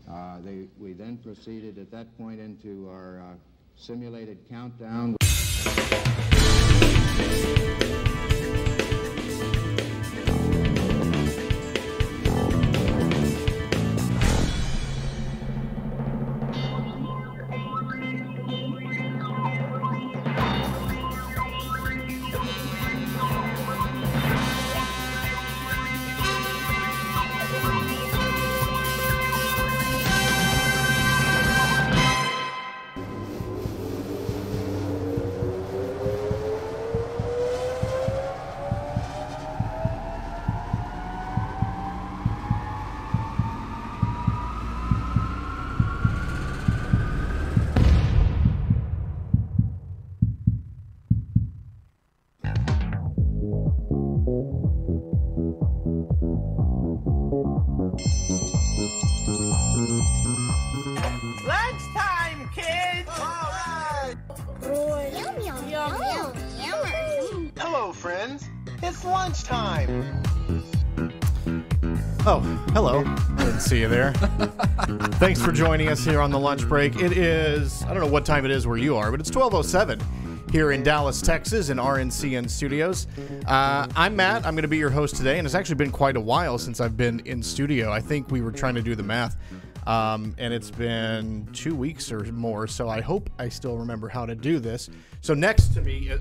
We then proceeded at that point into our simulated countdown. Lunchtime, kids! All right! Yum, yum, yum, yum, yum. Hello, friends. It's lunchtime. Oh, hello. Didn't see you there. Thanks for joining us here on the lunch break. It is, I don't know what time it is where you are, but it's 12:07 here in Dallas, Texas in RNCN Studios. I'm Matt. I'm going to be your host today, and it's actually been quite a while since I've been in studio. I think we were trying to do the math, and it's been 2 weeks or more, so I hope I still remember how to do this. So next to me,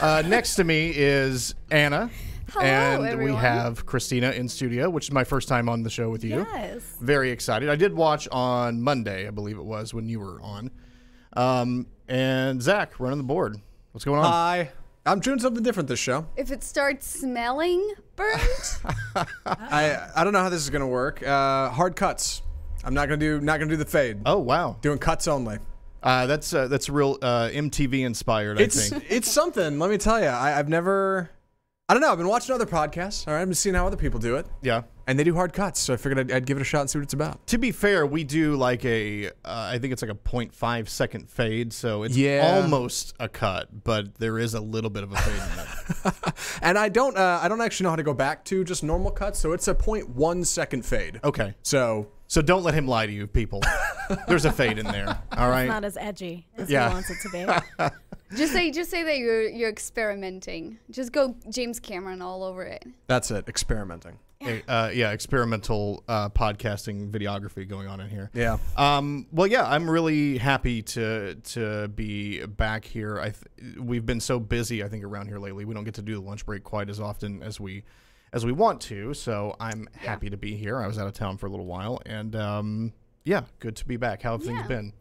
next to me is Anna. Hello, and everyone. We have Christina in studio, which is my first time on the show with you. Yes. Very excited. I did watch on Monday, I believe it was, when you were on. And Zach, running the board. What's going on? Hi. I'm doing something different this show. If it starts smelling burnt, I don't know how this is gonna work. Hard cuts. I'm not gonna do the fade. Oh, wow. Doing cuts only. That's real MTV inspired, I think. It's something. Let me tell you. I've never. I don't know. I've been watching other podcasts. All right, I've been seeing how other people do it. Yeah. And they do hard cuts, so I figured I'd give it a shot and see what it's about. To be fair, we do like I think it's like a 0.5 second fade, so it's almost a cut, but there is a little bit of a fade in it. And I don't actually know how to go back to just normal cuts, so it's a 0.1 second fade. Okay. So don't let him lie to you, people. There's a fade in there. All right. It's not as edgy as Yeah. he wants it to be. just say that you're experimenting. Just go James Cameron all over it. that's it. Experimenting. Experimental podcasting videography going on in here. Yeah. Well, yeah, I'm really happy to be back here. We've been so busy, I think, around here lately. We don't get to do the lunch break quite as often as we want to. So I'm happy to be here. I was out of town for a little while, and good to be back. How have things been?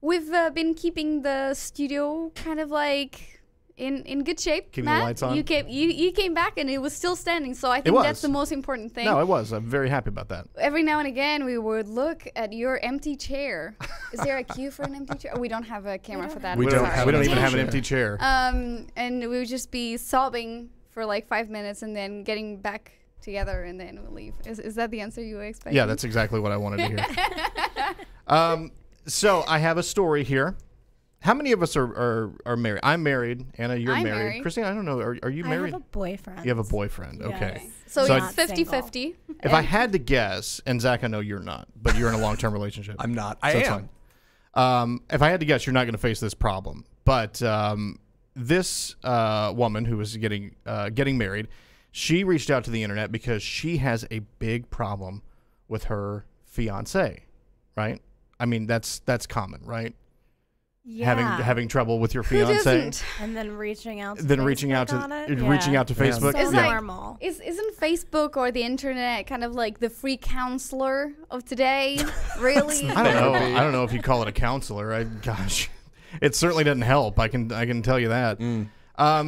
We've been keeping the studio kind of like in good shape. Keeping Matt, the lights on? You came back and it was still standing, so I think was. that's the most important thing. No, it was. I'm very happy about that. Every now and again, we would look at your empty chair. Is there a cue for an empty chair? We don't have a camera for that. We I'm don't sorry. have We don't an even empty have an chair. empty chair. And we would just be sobbing for like 5 minutes and then getting back together and then we'll leave. Is that the answer you were expecting? Yeah, that's exactly what I wanted to hear. So I have a story here. How many of us are married? I'm married. Anna, you're I'm married. married. Christine, I don't know. Are you married? I have a boyfriend. You have a boyfriend. Okay. Yes. So So it's I- 50-50. If I had to guess, and Zach, I know you're not, but you're in a long-term relationship. I'm not. So I that's am. fine. If I had to guess, you're not going to face this problem. But this woman who was getting married, she reached out to the internet because she has a big problem with her fiance, right? I mean, that's common, right? Yeah. Having trouble with your Who fiance, doesn't? And then reaching out to then reaching out to Facebook on it? reaching Yeah. out to Facebook. So It's like- normal. Isn't Facebook or the internet kind of like the free counselor of today? Really? I don't know. I don't know if you call it a counselor. Gosh, it certainly doesn't help. I can tell you that.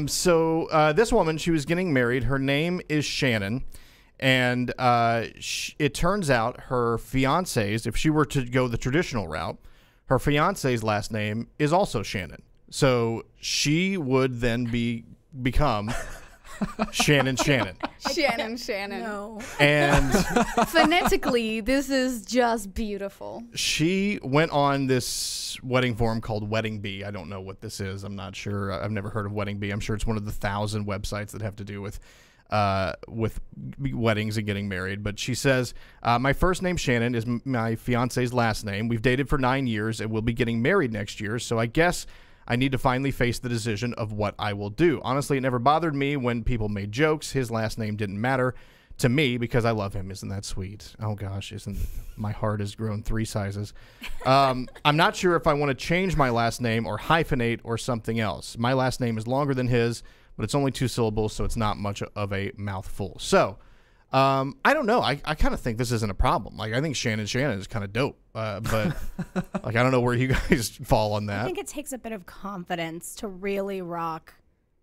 So this woman, she was getting married. Her name is Shannon, and it turns out her fiance's, if she were to go the traditional route, her fiance's last name is also Shannon. So she would then become Shannon. Shannon. No. And Phonetically, this is just beautiful. she went on this wedding forum called Wedding Bee. I don't know what this is. I'm not sure. I've never heard of Wedding Bee. I'm sure it's one of the 1,000 websites that have to do with with weddings and getting married. But she says, my first name, Shannon, is my fiance's last name. We've dated for 9 years and we'll be getting married next year. So I guess I need to finally face the decision of what I will do. Honestly, it never bothered me when people made jokes. His last name didn't matter to me because I love him. Isn't that sweet? Oh gosh, isn't my heart has grown 3 sizes. I'm not sure if I want to change my last name or hyphenate or something else. My last name is longer than his, but it's only 2 syllables, so it's not much of a mouthful. So I don't know. I kind of think this isn't a problem. Like, I think Shannon is kind of dope, but like, I don't know where you guys fall on that. I think it takes a bit of confidence to really rock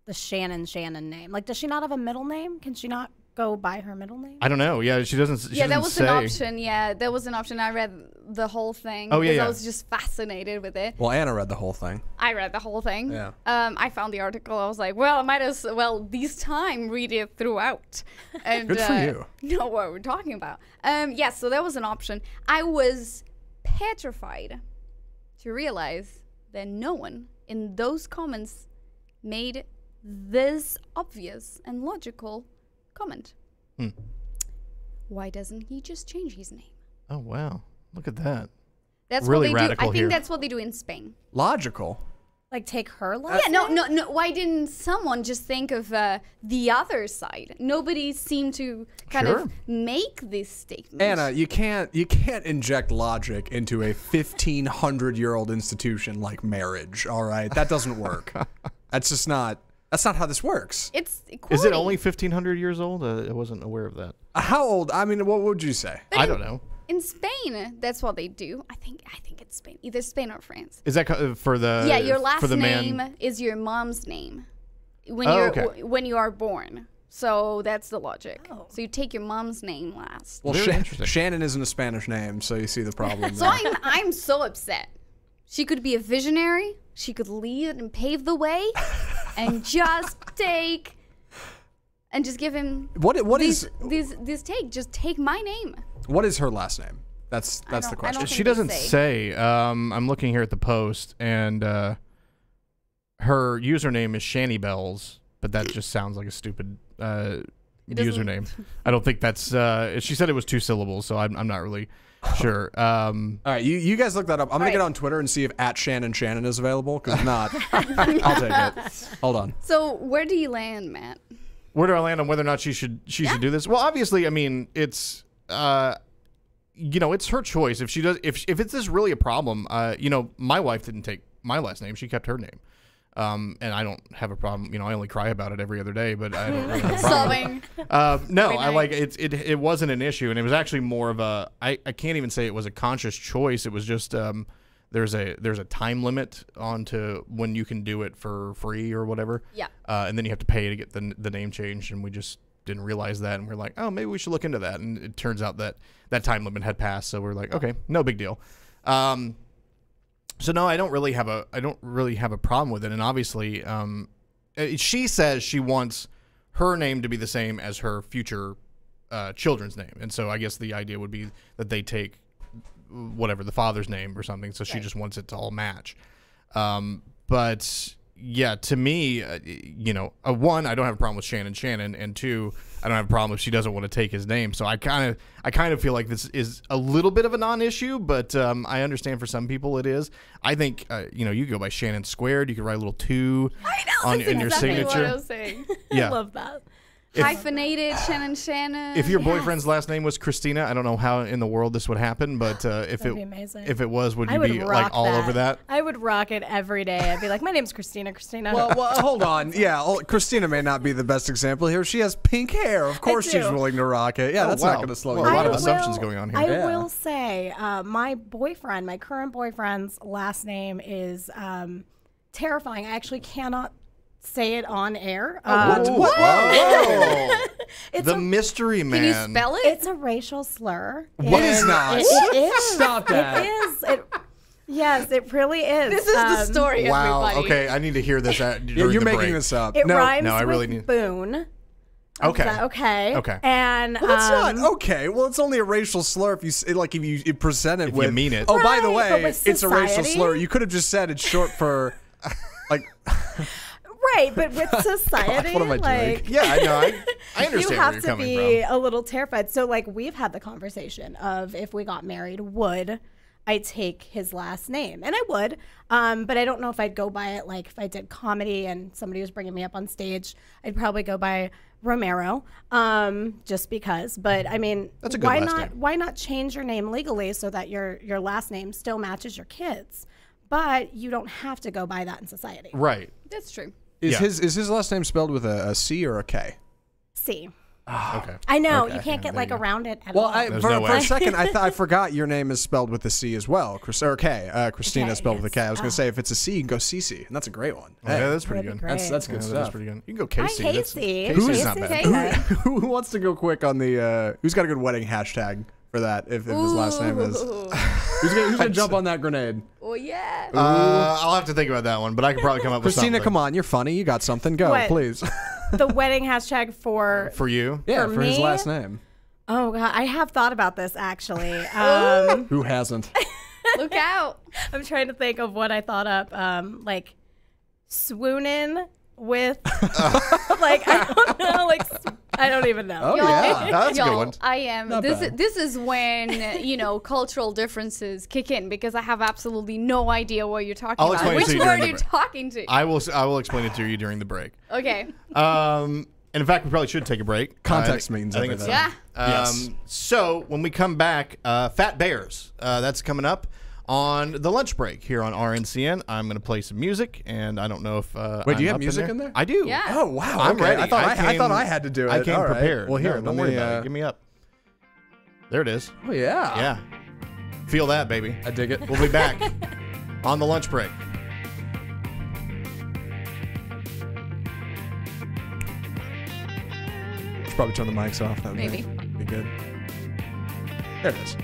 the Shannon name. Like, does she not have a middle name? Can she not go by her middle name? I don't know. Yeah, she doesn't. Yeah, that was say. an option. Yeah, that was an option. I read the whole thing. Oh, yeah, because yeah. I was just fascinated with it. Well, Anna read the whole thing. I read the whole thing. Yeah. I found the article. I was like, well, I might as well this time read it throughout. And, Good for you. Know what we're talking about. Yeah, so that was an option. I was petrified to realize that no one in those comments made this obvious and logical comment. Why doesn't he just change his name? Oh wow, look at that. That's Really what they do. radical I think here. that's what they do in Spain. Logical. Like, take her last Yeah, name? no. Why didn't someone just think of the other side? Nobody seemed to kind Sure. of make this statement. Anna, you can't inject logic into a 1,500-year-old institution like marriage. All right, that doesn't work. That's just not. That's not how this works. It's equality. Is it only 1,500 years old? I wasn't aware of that. How old? I mean, what would you say? I don't know. in Spain? That's what they do. I think it's Spain, either Spain or France. Is that for the Yeah, your last for the name man? is your mom's name when Oh, you're okay. when you are born. So that's the logic. Oh. So you take your mom's name last. Well, Very interesting. Shannon isn't a Spanish name, so you see the problem. So there. I'm so upset. She could be a visionary. She could lead and pave the way, and just take, and just give him this take. Just take my name. What is her last name? That's the don't question. think She they doesn't say. I'm looking here at the post, and her username is Shanny Bells, but that just sounds like a stupid username. I don't think that's. She said it was 2 syllables, so I'm not really sure. All right, you guys look that up. I'm gonna right. get on Twitter and see if @Shannon is available. Because if not, I'll take it. Hold on. So where do you land, Matt? Where do I land on whether or not she should do this? Well, obviously, I mean, it's it's her choice. If she does, if it's this really a problem, my wife didn't take my last name; she kept her name, and I don't have a problem. I only cry about it every other day, but I don't really have a problem. Sobbing. No, Every I night. like it wasn't an issue, and it was actually more of a. I can't even say it was a conscious choice. It was just there's a time limit on to when you can do it for free or whatever. Yeah. And then you have to pay to get the name changed, and we just didn't realize that, and we're like, oh, maybe we should look into that. And it turns out that time limit had passed, so we're like, okay, no big deal. So no, I don't really have a problem with it, and obviously, she says she wants her name to be the same as her future children's name, and so I guess the idea would be that they take whatever the father's name or something, so she just wants it to all match. But yeah, to me, one, I don't have a problem with Shannon, and two, I don't have a problem if she doesn't want to take his name. So I kind of feel like this is a little bit of a non-issue, but I understand for some people it is. I think you go by Shannon Squared. You could write a little 2 in your signature. What I was saying. Yeah. I love that. Hyphenated Shannon. If your boyfriend's last name was Christina, I don't know how in the world this would happen, but if That'd be amazing. if it was, would I you would be rock like all over that? I would rock it every day. I'd be like, my name's Christina. Well, hold on. Yeah, Christina may not be the best example here. She has pink hair. Of course, she's do. willing to rock it. Yeah, that's wow. not going to slow Well, you a lot down. of assumptions going on here. I Yeah. will say, my current boyfriend's last name is terrifying. I actually cannot say it on air. What? Whoa. It's The a, mystery man. Can you spell it? it's a racial slur. What is And not? It is. Stop that. It is. Yes, it really is. This is the story, Wow. everybody. Okay, I need to hear this. Yeah, During you're the making break. this up. It no, rhymes no, I really with need- boon. Okay. Okay. Okay. And Well, that's not okay. Well, it's only a racial slur if you present it If you with. mean it. Oh, by the Right, way, but with it's a racial society? slur. You could have just said it's short for, like. Right, but with society, what am I doing? like, Yeah, I know. I understand you where have you're to coming be from. a little terrified. So, like, we've had the conversation of if we got married, would I take his last name? And I would, but I don't know if I'd go by it. Like, if I did comedy and somebody was bringing me up on stage, I'd probably go by Romero, just because. But I mean, That's a good why last not? name. Why not change your name legally so that your last name still matches your kids? But you don't have to go by that in society. Right. That's true. Is Yeah. his last name spelled with a C or a K? See, Okay. I know Okay. you can't get there like you go. around it at Well, all. There's for no way. a second, I forgot your name is spelled with a C as well, or K. Christina Okay, is spelled with a K. yes. I was going to say if it's a C, you can go CC, and that's a great one. Yeah, Hey, that's pretty That'd good. be that's great. good Yeah, stuff. that's pretty good. You can go Casey. Hi, That's- Casey. Casey's Who's- not Casey. bad. Who wants to go quick on the? Who's got a good wedding hashtag for that? If his last name is, who's gonna jump on that grenade? Oh yeah. I'll have to think about that one, but I could probably come up with Christina, something. come on, you're funny. You got something? Go, What? please. The wedding hashtag for For you? Yeah, For for his me? last name. oh god, I have thought about this actually. Who hasn't? Look out. I'm trying to think of what I thought up. Like swoonin' with like I don't know, like I don't even know. Oh Y'all, yeah. That's a good y'all, one. I am. Not bad. This is when cultural differences kick in because I have absolutely no idea what you're talking I'll about. explain it Which to you word during are the you break. talking to? I will explain it to you during the break. Okay. And in fact, we probably should take a break. Context I means think it's everything. Yeah. Yes. So when we come back, Fat Bears. That's coming up on the lunch break here on RNCN. I'm going to play some music, and I don't know if Wait, do you have music in there? I do. Yeah. Oh wow. I'm okay. ready. I thought I had to do it. I came All right. prepared. Well, here, No, don't let worry me, about it. Give me up. There it is. Oh yeah. Yeah. Feel that, baby. I dig it. We'll be back on the lunch break. Should probably turn the mics off. That would Maybe. be good. There it is.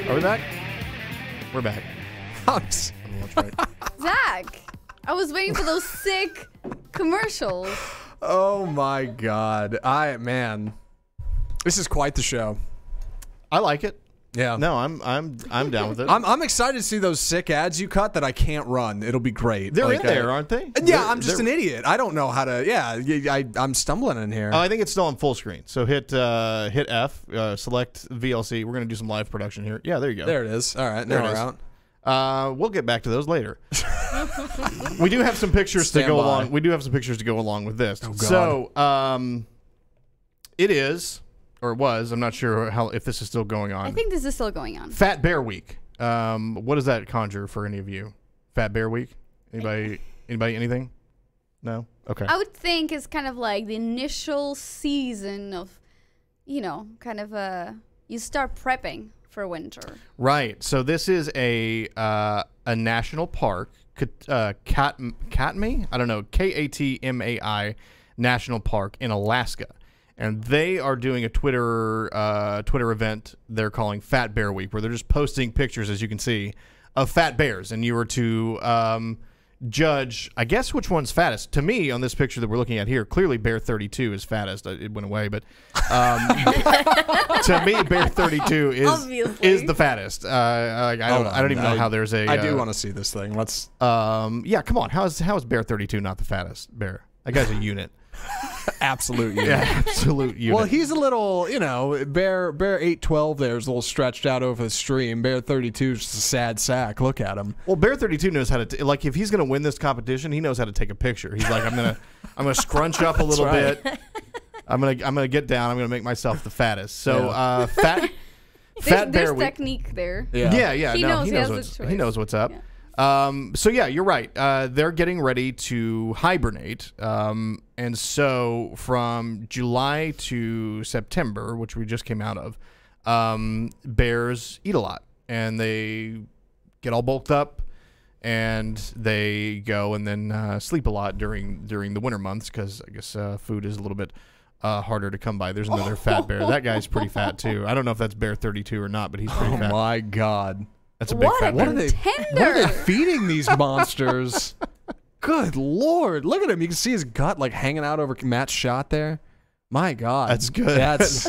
Are we back? We're back. I'm On the lunch break. Zach, I was waiting for those sick commercials. Oh my god. Man. This is quite the show. I like it. Yeah. No, I'm down with it. I'm excited to see those sick ads you cut that I can't run. It'll be great. They're Like, in there, aren't they? Yeah, I'm just an idiot. I don't know how to. Yeah, I'm stumbling in here. Oh, I think it's still on full screen. So hit F, select VLC. We're gonna do some live production here. Yeah, there you go. There it is. All right, There now it we're is. out. We'll get back to those later. We do have some pictures Stand to go by. along. We do have some pictures to go along with this. Oh, God. So, it is, or it was. I'm not sure if this is still going on. I think this is still going on. Fat Bear Week. What does that conjure for any of you? Fat Bear Week. Anybody? Anything? No. Okay. I would think it's kind of like the initial season of, kind of you start prepping for winter. Right. So this is a national park, Katmai? I don't know, Katmai National Park in Alaska. And they are doing a Twitter event they're calling Fat Bear Week, where they're just posting pictures, as you can see, of fat bears. And you were to judge, I guess, which one's fattest. To me, on this picture that we're looking at here, clearly Bear 32 is fattest. It went away, but to me, Bear 32 is the fattest. I don't even know how there's a. I do want to see this thing. Let's. Yeah, come on. How is Bear 32 not the fattest bear? That guy's a unit. Absolute unit. Yeah, absolute unit. Well, he's a little, Bear 812 there is a little stretched out over the stream. Bear 32 is just a sad sack. Look at him. Well, Bear 32 knows how to like if he's going to win this competition, he knows how to take a picture. He's like, I'm gonna scrunch up a little bit. I'm gonna get down. I'm gonna make myself the fattest. So fat There's bear. technique there. Yeah. He He knows what's up. Yeah. So yeah, you're right. They're getting ready to hibernate. And so from July to September, which we just came out of, bears eat a lot and they get all bulked up and they go and then sleep a lot during the winter months because I guess food is a little bit harder to come by. There's another fat bear. That guy's pretty fat too. I don't know if that's Bear 32 or not, but he's pretty fat. Oh my God. That's a big fat What bear. are they feeding these monsters? Good Lord. Look at him. You can see his gut like hanging out over Matt's shot there. My God. That's good. That's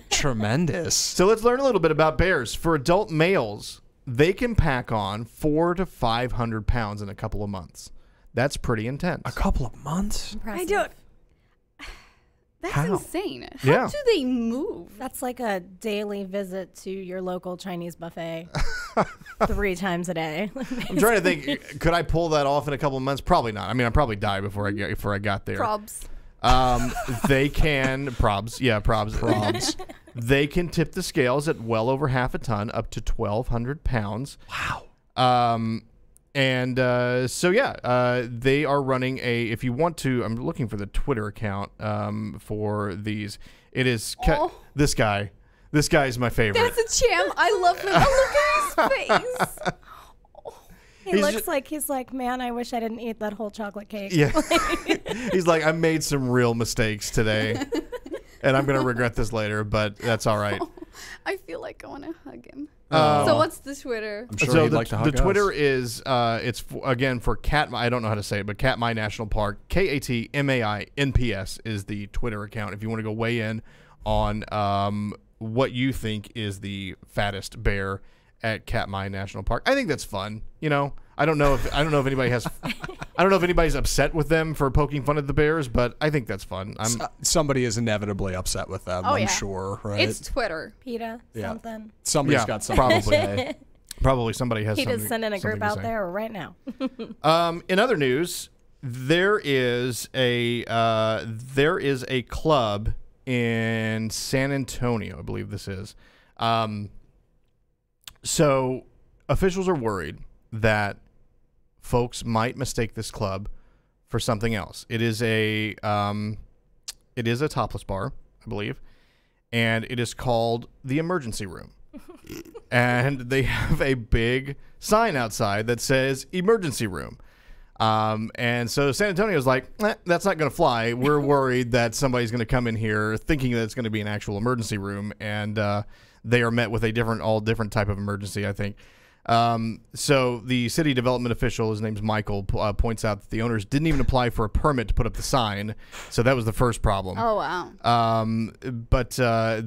tremendous. So let's learn a little bit about bears. For adult males, they can pack on 400 to 500 pounds in a couple of months. That's pretty intense. A couple of months? I don't. That's How? insane. How Yeah. do they move? That's like a daily visit to your local Chinese buffet 3 times a day. I'm trying to think, could I pull that off in a couple of months? Probably not. I mean, I'd probably die before I got there. Probs. They can probs. Yeah, probs. They can tip the scales at well over half a ton, up to 1,200 pounds. Wow. So yeah, they are running a. If you want to, I'm looking for the Twitter account for these. It is this guy. This guy is my favorite. That's a champ. I love him. Oh, look at his face. He looks like he's like, man, I wish I didn't eat that whole chocolate cake. Yeah. He's like, I made some real mistakes today, and I'm gonna regret this later, but that's all right. I feel like I want to hug him. So what's the Twitter? I'm sure So he'd the, like to hug the Twitter us. is again for Katmai. I don't know how to say it, but Katmai National Park. Katmai NPS is the Twitter account. If you want to go weigh in on what you think is the fattest bear at Katmai National Park, I think that's fun. I don't know if anybody has. I don't know if anybody's upset with them for poking fun at the bears, but I think that's fun. Somebody is inevitably upset with them, Oh, I'm yeah. sure, right? It's Twitter. PETA, Yeah. something. Somebody's got something to say. Probably somebody has. PETA's sending a group something to out say. there right now. In other news, there is a club in San Antonio, I believe this is. So officials are worried that folks might mistake this club for something else. It is a topless bar, I believe, and it is called the Emergency Room. And they have a big sign outside that says Emergency Room. And so San Antonio's like, that's not going to fly. We're worried that somebody's going to come in here thinking that it's going to be an actual emergency room, and they are met with a all different type of emergency, I think. So the city development official, his name's Michael, points out that the owners didn't even apply for a permit to put up the sign. So that was the first problem. Oh, wow. But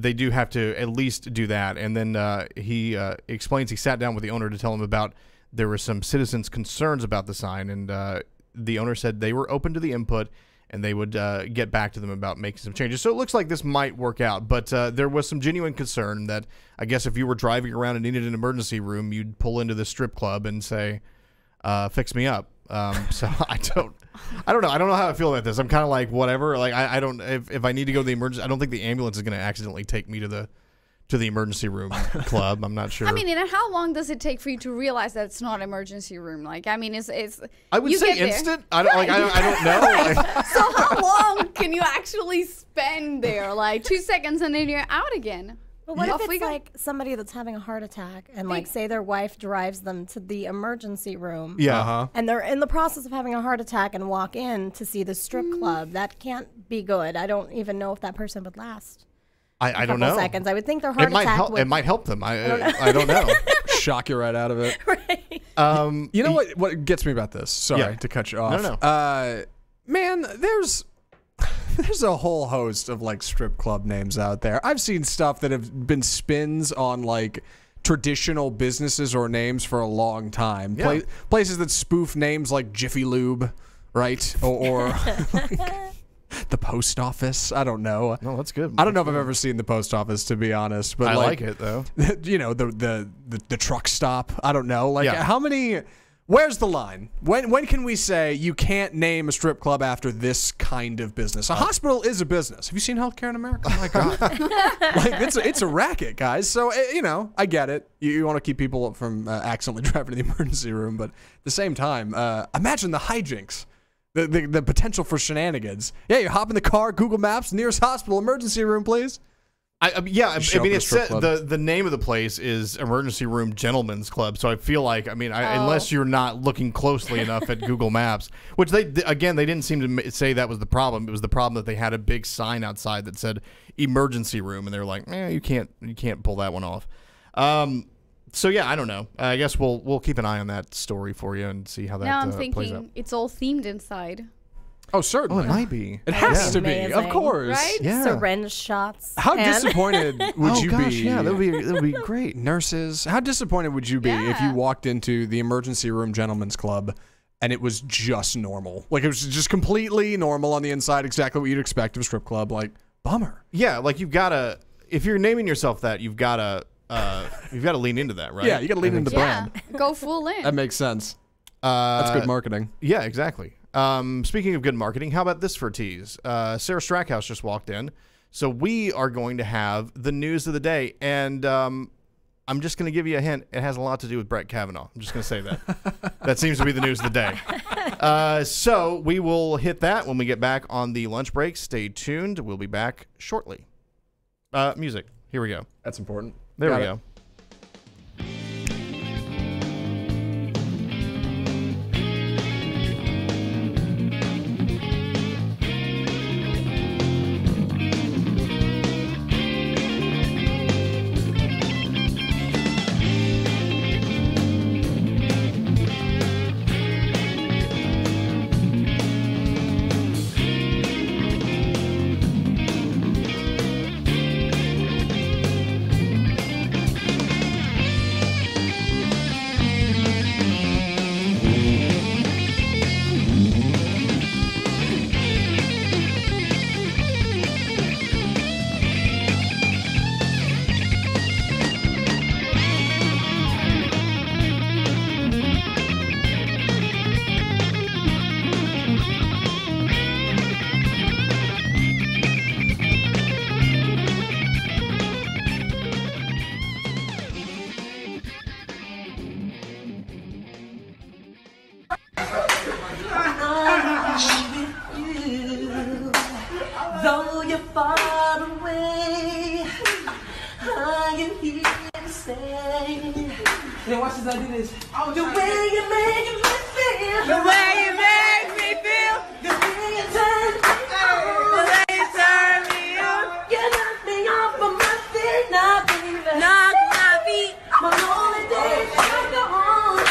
they do have to at least do that. And then he explains he sat down with the owner to tell him about there were some citizens' concerns about the sign. And the owner said they were open to the input and they would get back to them about making some changes. So it looks like this might work out. But there was some genuine concern that I guess if you were driving around and needed an emergency room, you'd pull into the strip club and say, fix me up. So I don't know. I don't know how I feel about this. I'm kind of like, whatever. Like, I don't, if I need to go to the emergency, I don't think the ambulance is going to accidentally take me to the emergency room club. I'm not sure. I mean, and how long does it take for you to realize that it's not emergency room? Like, I mean, it's I would you say get there. instant. I don't know. Like, So how long can you actually spend there? Like 2 seconds and then you're out again. But what Off if we it's go. like somebody that's having a heart attack and like say their wife drives them to the emergency room? Yeah. Uh-huh. And they're in the process of having a heart attack and walk in to see the strip Mm. club. That can't be good. I don't even know if that person would last. I A don't couple know. seconds. I would think their heart It might attack help. would. It might help them. I don't know. Shock you right out of it. Right. You know what gets me about this? Sorry Yeah. to cut you off. No. Man, there's a whole host of like strip club names out there. I've seen stuff that have been spins on like traditional businesses or names for a long time. Yeah. Places that spoof names like Jiffy Lube, right? Or like, the post office. I don't know. No, that's good. I don't know if I've ever seen the post office, to be honest. But I like it though. You know, the truck stop. I don't know. Like, Yeah. how many? Where's the line? When can we say you can't name a strip club after this kind of business? A hospital is a business. Have you seen healthcare in America? Oh my god, like it's a racket, guys. So you know, I get it. You want to keep people from accidentally driving to the emergency room, but at the same time, imagine the hijinks. The potential for shenanigans. Yeah, you hop in the car, Google Maps, nearest hospital, emergency room, please. I mean, show up at a it's strip club. the name of the place is Emergency Room Gentlemen's Club. So I feel like, unless you're not looking closely enough at Google Maps, which they didn't seem to say that was the problem. It was the problem that they had a big sign outside that said emergency room, and they're like, you can't pull that one off. So yeah, I don't know. I guess we'll keep an eye on that story for you and see how that Now I'm plays out. thinking it's all themed inside. Oh, Oh, certainly. it might be. It has to be, Amazing. of course. Right? Yeah. Syringe shots. How and- disappointed would Oh you gosh, be? yeah, that would be great. Nurses, how disappointed would you be if you Yeah. walked into the emergency room gentlemen's club and it was just normal? Like, it was just completely normal on the inside, exactly what you'd expect of a strip club. Like, bummer. Yeah, like if you're naming yourself that, you've gotta lean into that, right? Yeah, you got to lean into the Yeah, brand. go full in. That makes sense. That's good marketing. Yeah, exactly. Speaking of good marketing, how about this for a tease? Sarah Strackhouse just walked in, so we are going to have the news of the day, and I'm just going to give you a hint. It has a lot to do with Brett Kavanaugh. I'm just going to say that. That seems to be the news of the day. So we will hit that when we get back on the lunch break. Stay tuned. We'll be back shortly. Music. Here we go. That's important. There Got we it. go. Though you're far away, I am here to stay. Yeah, watch this, I do this. Oh, the way you make me feel. The way you make me feel. The way you turn me on. The way you turn me on. You knock me off of my feet now, baby. Knock my feet. My lonely days are gone.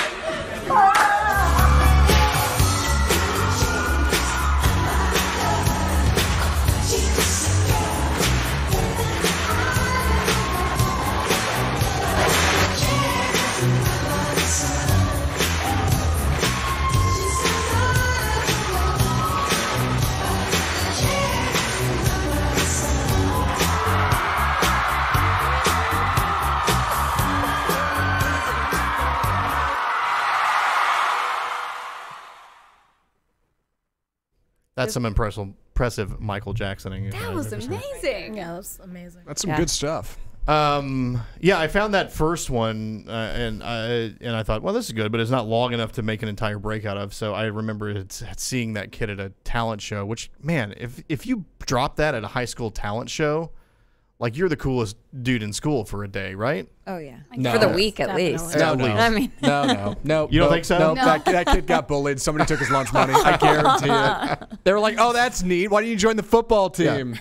Oh. That's some impressive Michael Jacksoning. That was amazing. Yeah, that's amazing. That's some good stuff. Yeah, I found that first one, and I thought, well, this is good, but it's not long enough to make an entire break out of. So I remember seeing that kid at a talent show. Which, man, if you drop that at a high school talent show, like you're the coolest dude in school for a day, right? Oh yeah, No. for the week at Definitely. least. No, At no. least. I mean, No. You don't think so? No, No. That kid got bullied. Somebody took his lunch money. I guarantee it. They were like, "Oh, that's neat. Why don't you join the football team?"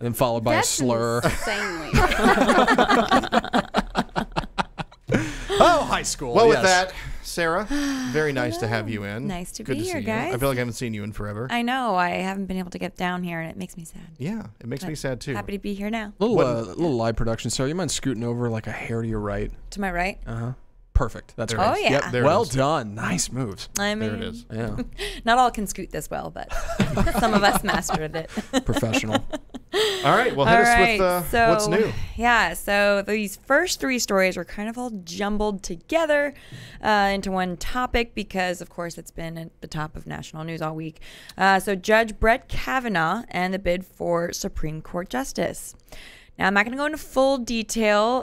And followed by That's a slur. insanely. Oh, high school. Well, with yes. that, Sarah, very nice to have you in. Nice to Good be to here, see guys. You. I feel like I haven't seen you in forever. I know I haven't been able to get down here, and it makes me sad. Yeah, it makes me sad too. Happy to be here now. Little live production. So you mind scooting over like a hair to your right? To my right. Perfect. That's There right. it is. Oh, yeah. Yep. There it Well is. done. Nice moves. I mean, There it is. Yeah. not all can scoot this well, but some of us mastered it. Professional. All right, well, hit All us right, with so, what's new. Yeah, so these first three stories were kind of all jumbled together into one topic because, of course, it's been at the top of national news all week. So Judge Brett Kavanaugh and the bid for Supreme Court Justice. Now, I'm not going to go into full detail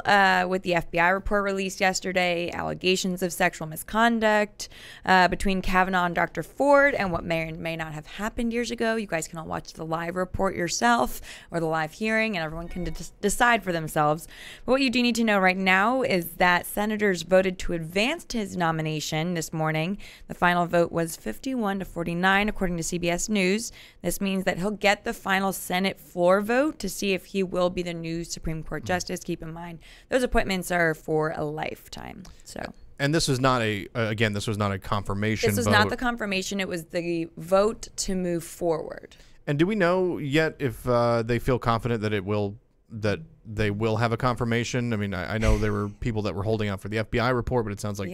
with the FBI report released yesterday, allegations of sexual misconduct between Kavanaugh and Dr. Ford, and what may or may not have happened years ago. You guys can all watch the live report yourself or the live hearing, and everyone can decide for themselves. But what you do need to know right now is that senators voted to advance his nomination this morning. The final vote was 51-49, according to CBS News. This means that he'll get the final Senate floor vote to see if he will be the new Supreme Court Justice. Keep in mind, those appointments are for a lifetime. So, And this was not a this was not a confirmation this was vote. not the confirmation. It was the vote to move forward. And do we know yet if they feel confident that they will have a confirmation? I mean, I know there were people that were holding out for the FBI report, but it sounds like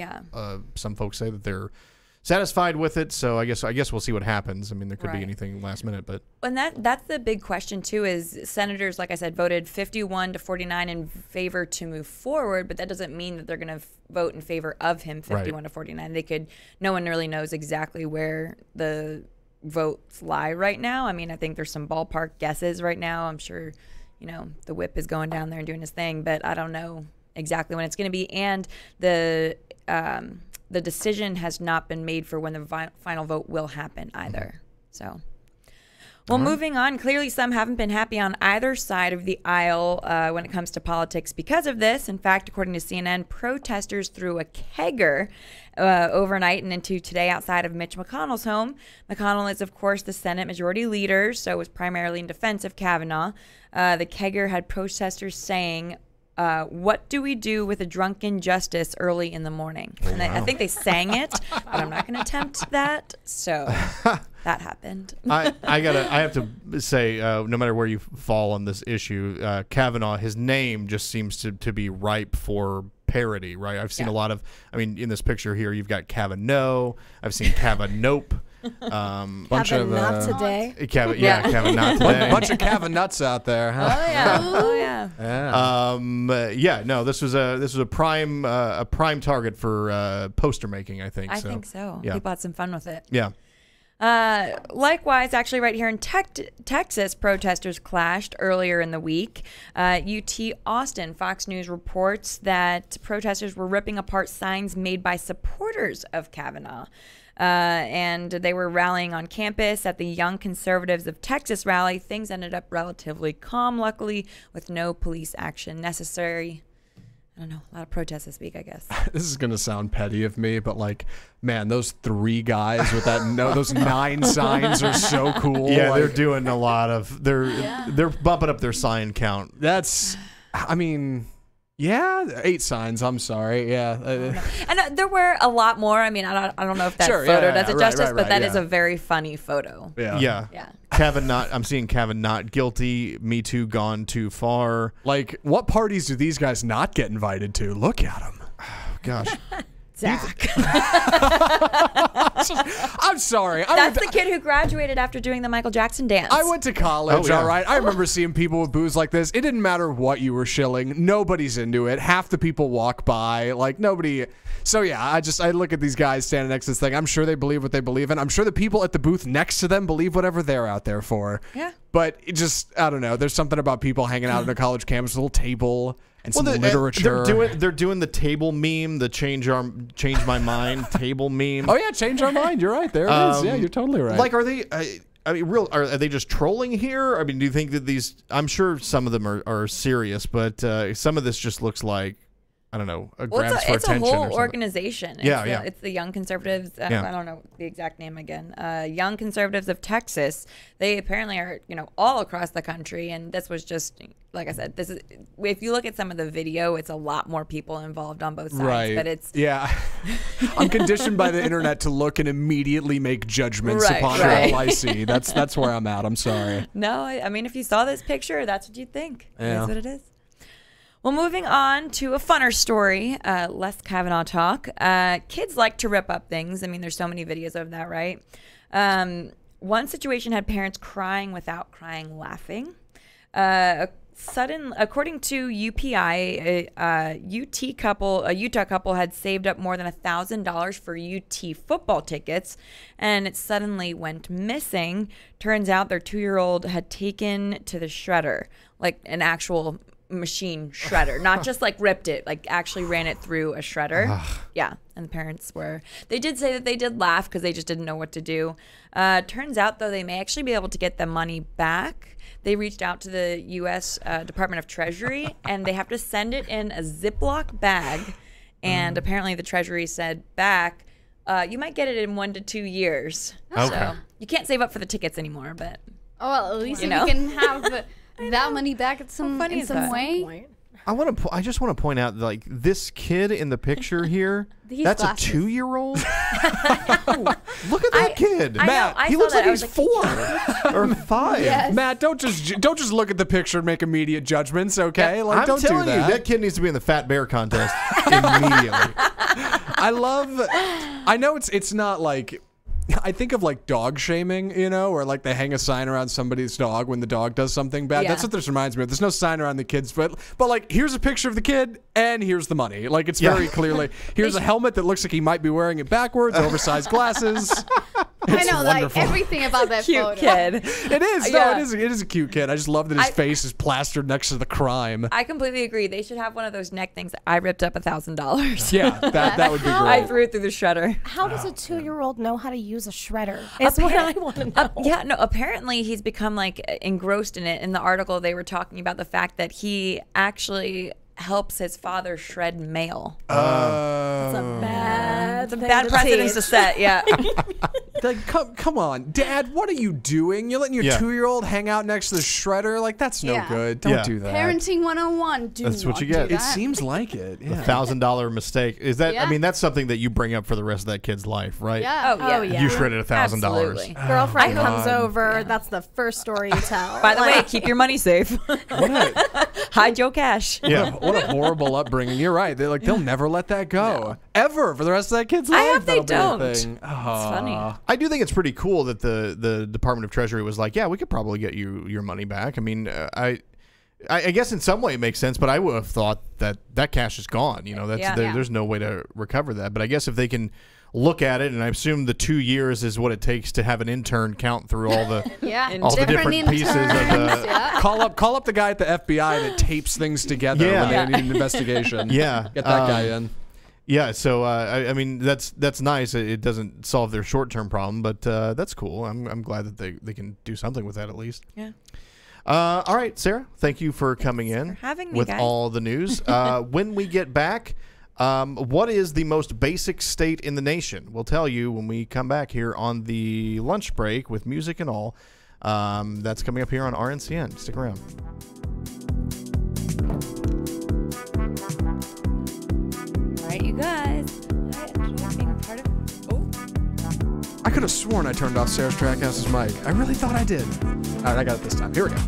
some folks say that they're satisfied with it. So I guess we'll see what happens. I mean, there could be anything last minute, but And that's the big question too. Is senators, like I said, voted 51-49 in favor to move forward, but that doesn't mean that they're going to vote in favor of him 51-49. They could. No one really knows exactly where the votes lie right now. I mean, I think there's some ballpark guesses right now. I'm sure, the whip is going down there and doing his thing, but I don't know exactly when it's going to be. And the decision has not been made for when the final vote will happen either. So, well, moving on. Clearly, some haven't been happy on either side of the aisle when it comes to politics because of this. In fact, according to CNN, protesters threw a kegger overnight and into today outside of Mitch McConnell's home. McConnell is, of course, the Senate Majority Leader, so was primarily in defense of Kavanaugh. The kegger had protesters saying, what do we do with a drunken justice early in the morning? And I think they sang it, but I'm not going to attempt that. So that happened. I have to say, no matter where you fall on this issue, Kavanaugh, his name just seems to be ripe for parody, right? I've seen a lot of, in this picture here, you've got Kavanaugh. I've seen Kavanope. Bunch of not today. Kavanaugh today. bunch of Kavanuts out there, huh? Oh yeah. No, this was a prime target for poster making, I think. I think so. Yeah. People had some fun with it. Yeah. Likewise, actually, right here in Texas, protesters clashed earlier in the week. UT Austin, Fox News reports that protesters were ripping apart signs made by supporters of Kavanaugh. And they were rallying on campus at the Young Conservatives of Texas rally. Things ended up relatively calm, luckily, with no police action necessary. I don't know, a lot of protests this week, I guess. This is gonna sound petty of me, but man, those three guys with those 9 signs are so cool. Yeah, they're doing a lot of they're bumping up their sign count. That's, 8 signs. I'm sorry. Yeah. And there were a lot more. I don't know if that Sure, photo yeah, does it right, justice, right, but that right, is a very funny photo. Yeah. Yeah. Kavanaugh, I'm seeing Kavanaugh guilty. Me Too gone too far. What parties do these guys not get invited to? Look at them. Gosh. Zach. I'm sorry. That's the kid who graduated after doing the Michael Jackson dance. I went to college, Oh, yeah. all right? I remember seeing people with booze like this. It didn't matter what you were shilling. Nobody's into it. Half the people walk by. Nobody. So, yeah, I look at these guys standing next to this thing. I'm sure they believe what they believe in. I'm sure the people at the booth next to them believe whatever they're out there for. Yeah. But it just, I don't know. There's something about people hanging out at a college campus with a little table and some literature. They're doing the table meme, the change my mind table meme. Oh, yeah, change our mind. You're right. There it is. Yeah, you're totally right. Are they? I mean, are they just trolling here? I mean, do you think that these? I'm sure some of them are serious, but some of this just looks like, I don't know, grabs for it's attention. a whole or something. organization. It's the Young Conservatives. I don't know the exact name again. Young Conservatives of Texas. They apparently are, all across the country. And this was just, like I said, if you look at some of the video, it's a lot more people involved on both sides. Right. But it's I'm conditioned by the internet to look and immediately make judgments upon all I see. That's where I'm at. I'm sorry. No, I mean, if you saw this picture, that's what you'd think. Yeah. That's what it is. Well, moving on to a funner story, less Kavanaugh talk. Kids like to rip up things. I mean, there's so many videos of that, right? One situation had parents crying without crying laughing. According to UPI, a Utah couple had saved up more than $1,000 for UT football tickets, and it suddenly went missing. Turns out their 2-year-old had taken to the shredder, like an actual machine shredder, not just like ripped it, like actually ran it through a shredder. Yeah, and the parents they did say that they did laugh because they just didn't know what to do. Turns out though, they may actually be able to get the money back. They reached out to the U.S. Department of Treasury, and they have to send it in a Ziploc bag. And apparently the Treasury said back, you might get it in 1 to 2 years. Okay. So you can't save up for the tickets anymore, but well, at least you can have that money back in some way. I just want to point out, like, this kid in the picture here, that's glasses. a 2-year-old. Look at that kid, Matt. I he saw looks that. like I he's was 4 or 5. Yes. Matt, don't just look at the picture and make immediate judgments, okay? Yeah, like, I'm don't do telling that. you, that kid needs to be in the Fat Bear contest immediately. I know it's not like, I think of like dog shaming, or like they hang a sign around somebody's dog when the dog does something bad. Yeah. That's what this reminds me of. There's no sign around the kids, but like, here's a picture of the kid and here's the money. Like, it's very clearly, here's a helmet that looks like he might be wearing it backwards, oversized glasses. I know, wonderful. like everything about that cute photo. kid. It is. No, Yeah. it is a cute kid. I just love that his face is plastered next to the crime. I completely agree. They should have one of those neck things. I ripped up $1,000. Yeah, that would be great. I threw it through the shredder. How does a 2-year-old know how to use a shredder? Is what I want to know. Yeah, no, apparently he's become like engrossed in it. In the article, they were talking about the fact that he actually helps his father shred mail. It's a bad, It's a bad precedence to set, yeah. Like, come on, Dad, what are you doing? You're letting your 2-year-old hang out next to the shredder? Like, that's no Yeah. good. Don't do that. Parenting 101. That's what you get. It seems like it. The Yeah. $1,000 mistake is that. Yeah. I mean, that's something that you bring up for the rest of that kid's life, right? Yeah. Oh, yeah. yeah. You shredded $1,000. Absolutely. Girlfriend comes over. That's the first story you tell. By the way, keep your money safe. Hide your cash. Yeah. What a horrible upbringing. You're right. They'll never let that go. Ever for the rest of that kid's life. I hope they That'll be a don't. thing. It's funny. I do think it's pretty cool that the Department of Treasury was like, yeah, we could probably get you your money back. I mean, I guess in some way it makes sense, but I would have thought that cash is gone. There's no way to recover that. But I guess if they can look at it, and I assume the 2 years is what it takes to have an intern count through all the all the different pieces of the. Yeah. Call up the guy at the FBI that tapes things together when they need an investigation. Yeah. Get that guy in. Yeah, so I mean that's nice. It doesn't solve their short-term problem, but that's cool. I'm glad that they can do something with that at least. Yeah. All right, Sarah, thank you for coming in for having me, with guys. all the news. When we get back, what is the most basic state in the nation? We'll tell you when we come back here on the lunch break with music and all. That's coming up here on RNCN. Stick around. All right, you guys. I enjoy being part of. Oh. I could have sworn I turned off Sarah's Trackhouse's mic. I really thought I did. All right, I got it this time. Here we go.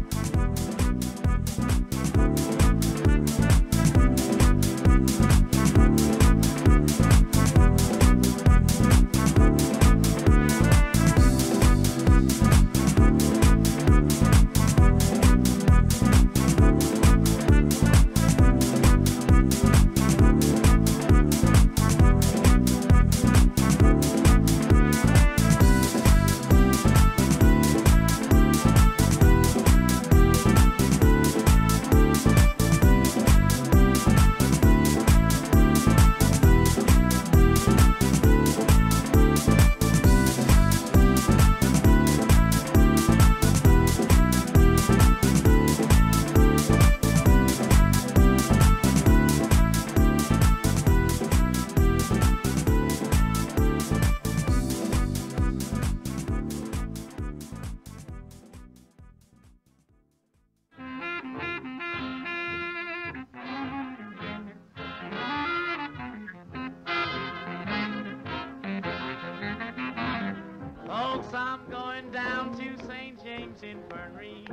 St. James Infirmary.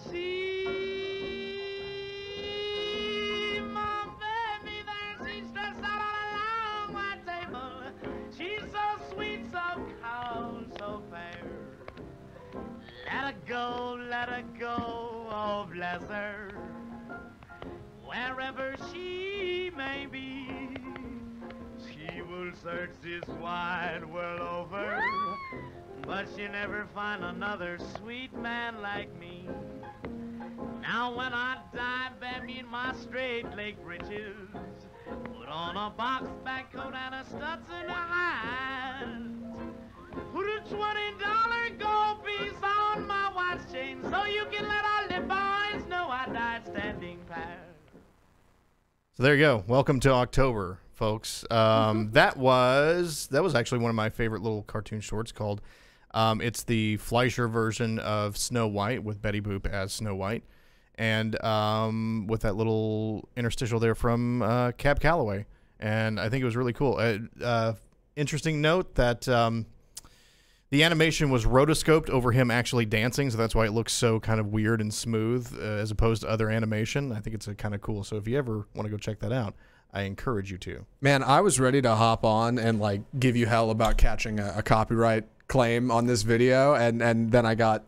See my baby there, she's stretched out on a long white table. She's so sweet, so cold, so fair. Let her go, oh bless her. Wherever she may be, she will search this wide world over, but she'll never find another sweet man like me. Now when I die, bear me in my straight leg breeches, put on a box back coat and a Stetson hat. Put a $20 gold piece on my watch chain so you can let all the boys know I died standing pat. So there you go. Welcome to October, folks. That was actually one of my favorite little cartoon shorts called. It's the Fleischer version of Snow White with Betty Boop as Snow White, and with that little interstitial there from Cab Calloway, and I think it was really cool. Interesting note that the animation was rotoscoped over him actually dancing, so that's why it looks so kind of weird and smooth as opposed to other animation. I think it's kind of cool. So if you ever want to go check that out, I encourage you to. Man, I was ready to hop on and like give you hell about catching a copyright claim on this video, and then I got